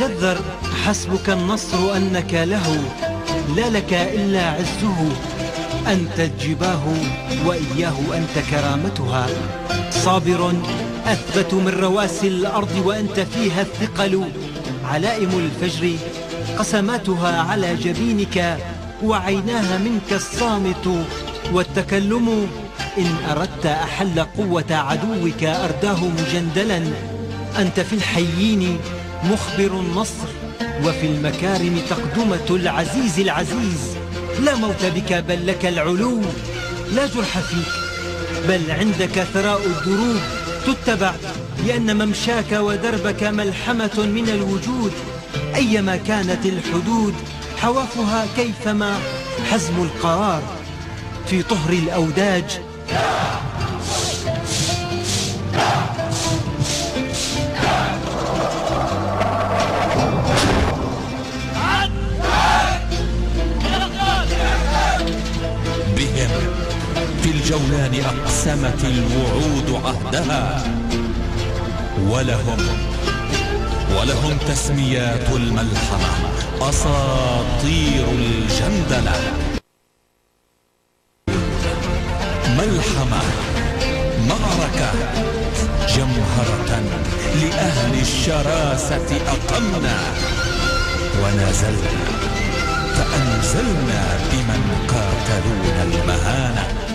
تجذر حسبك النصر أنك له، لا لك إلا عزه، أنت الجباه وإياه أنت كرامتها. صابر أثبت من رواسي الأرض وأنت فيها الثقل، علائم الفجر قسماتها على جبينك، وعيناها منك الصامت والتكلم. إن أردت أحل قوة عدوك أرداه مجندلا، أنت في الحيين مخبر النصر، وفي المكارم تقدمة العزيز العزيز. لا موت بك بل لك العلو، لا جرح فيك بل عندك ثراء الدروب، تتبع لأن ممشاك ودربك ملحمة من الوجود. أيما كانت الحدود حوافها كيفما حزم القرار في طهر الأوداج. بهم في الجولان أقسمت الوعود عهدها، ولهم تسميات الملحمة أساطير الجندلة. ملحمة، معركة، جمهرة لأهل الشراسة أقمنا، ونزلنا فأنزلنا بمن قاتلون المهانة.